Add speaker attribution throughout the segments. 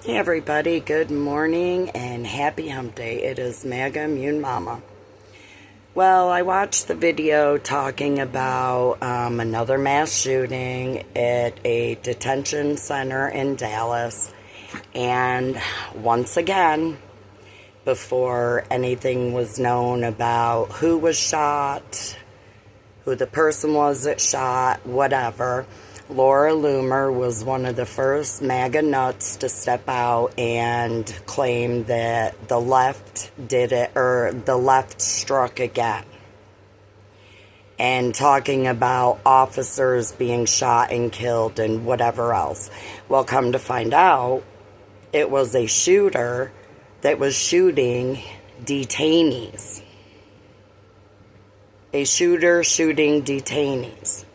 Speaker 1: Hey everybody, good morning and happy hump day. It is MAGA Immune Mama. Well, I watched the video talking about another mass shooting at a detention center in Dallas. And once again, before anything was known about who was shot, who the person was that shot, whatever, Laura Loomer was one of the first MAGA nuts to step out and claim that the left did it, or the left struck again. And talking about officers being shot and killed and whatever else. Well, come to find out, it was a shooter that was shooting detainees. A shooter shooting detainees.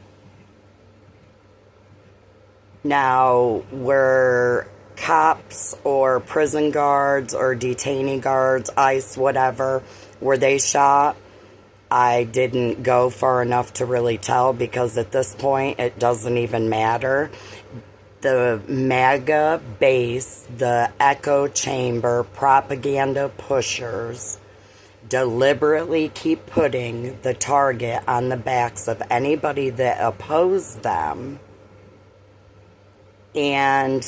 Speaker 1: Now, were cops or prison guards or detainee guards, ICE, whatever, were they shot? I didn't go far enough to really tell, because at this point it doesn't even matter. The MAGA base, the echo chamber propaganda pushers deliberately keep putting the target on the backs of anybody that oppose them. And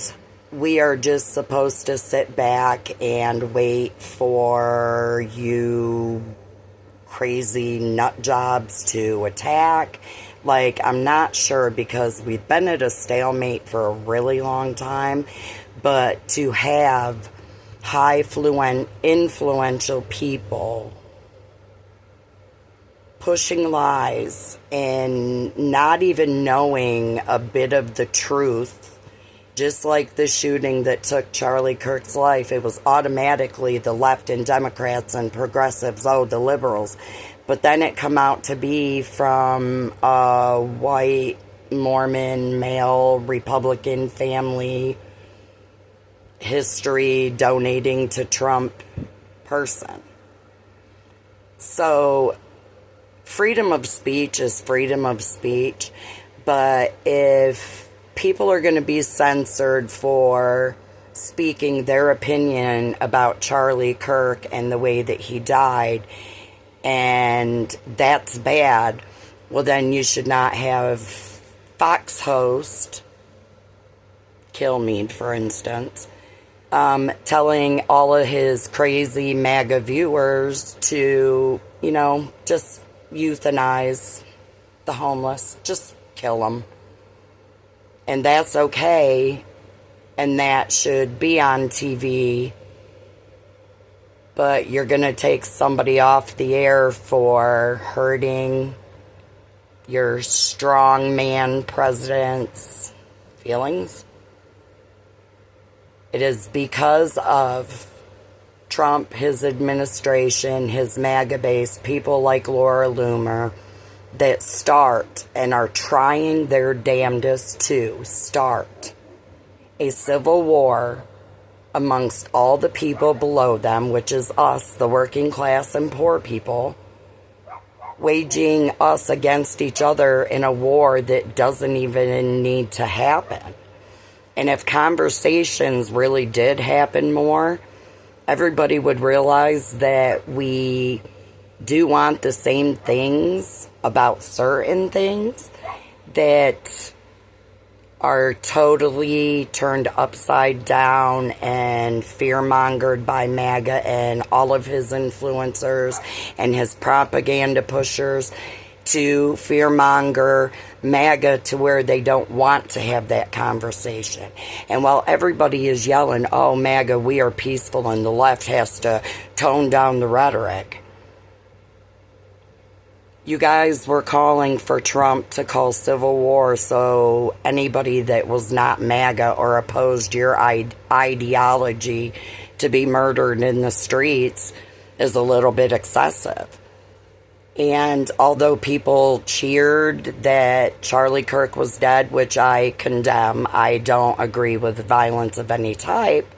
Speaker 1: we are just supposed to sit back and wait for you crazy nut jobs to attack. Like, I'm not sure, because we've been at a stalemate for a really long time. But to have influential people pushing lies and not even knowing a bit of the truth, just like the shooting that took Charlie Kirk's life, it was automatically the left and Democrats and progressives, the liberals. But then it come out to be from a white, Mormon, male, Republican family history donating to Trump person. So, freedom of speech is freedom of speech, but if people are going to be censored for speaking their opinion about Charlie Kirk and the way that he died, and that's bad, well, then you should not have Fox host, Kilmeade, for instance, telling all of his crazy MAGA viewers to, just euthanize the homeless, just kill them. And that's okay, and that should be on TV, but you're going to take somebody off the air for hurting your strong man president's feelings? It is because of Trump, his administration, his MAGA base, people like Laura Loomer, that start and are trying their damnedest to start a civil war amongst all the people below them, which is us, the working class and poor people, waging us against each other in a war that doesn't even need to happen. And if conversations really did happen more, everybody would realize that we do want the same things about certain things that are totally turned upside down and fear-mongered by MAGA and all of his influencers and his propaganda pushers to fear-monger MAGA to where they don't want to have that conversation. And while everybody is yelling, oh, MAGA, we are peaceful, and the left has to tone down the rhetoric, you guys were calling for Trump to call civil war, so anybody that was not MAGA or opposed your ideology to be murdered in the streets is a little bit excessive. And although people cheered that Charlie Kirk was dead, which I condemn, I don't agree with violence of any type,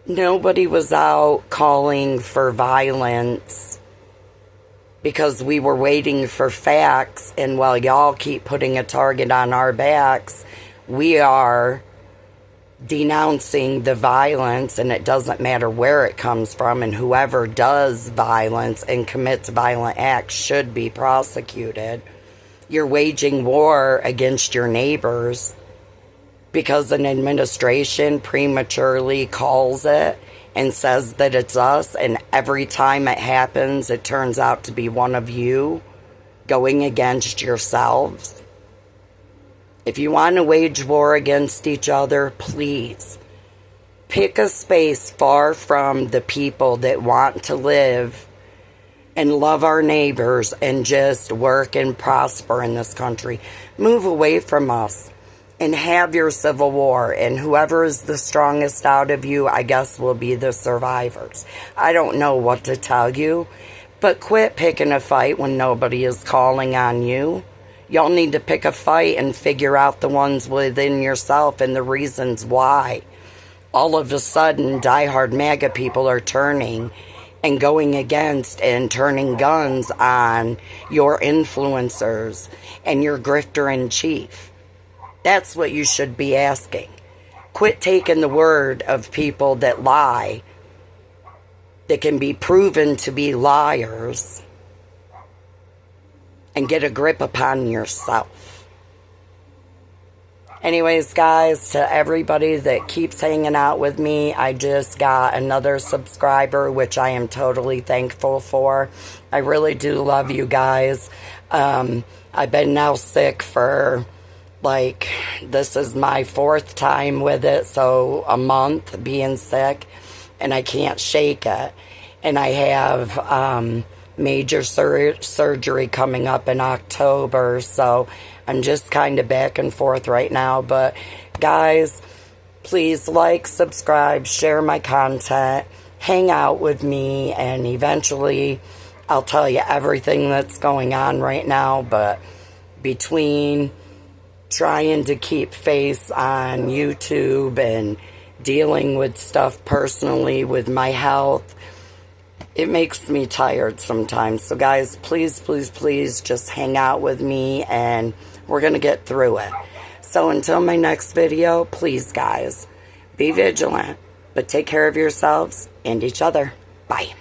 Speaker 1: nobody was out calling for violence, because we were waiting for facts, and while y'all keep putting a target on our backs, we are denouncing the violence, and it doesn't matter where it comes from, and whoever does violence and commits violent acts should be prosecuted. You're waging war against your neighbors because an administration prematurely calls it and says that it's us, and every time it happens, it turns out to be one of you going against yourselves. If you want to wage war against each other, please pick a space far from the people that want to live and love our neighbors and just work and prosper in this country. Move away from us and have your civil war, and whoever is the strongest out of you, I guess, will be the survivors. I don't know what to tell you, but quit picking a fight when nobody is calling on you. Y'all need to pick a fight and figure out the ones within yourself and the reasons why. All of a sudden, diehard MAGA people are turning and going against and turning guns on your influencers and your grifter-in-chief. That's what you should be asking. Quit taking the word of people that lie, that can be proven to be liars, and get a grip upon yourself. Anyways, guys, to everybody that keeps hanging out with me, I just got another subscriber, which I am totally thankful for. I really do love you guys. I've been now sick for, this is my 4th time with it, so a month being sick, and I can't shake it. And I have major surgery coming up in October, so I'm just kind of back and forth right now. But guys, please like, subscribe, share my content, hang out with me, and eventually I'll tell you everything that's going on right now. But between trying to keep face on YouTube and dealing with stuff personally with my health, it makes me tired sometimes. So guys, please, please, please just hang out with me and we're going to get through it. So until my next video, please guys, be vigilant, but take care of yourselves and each other. Bye.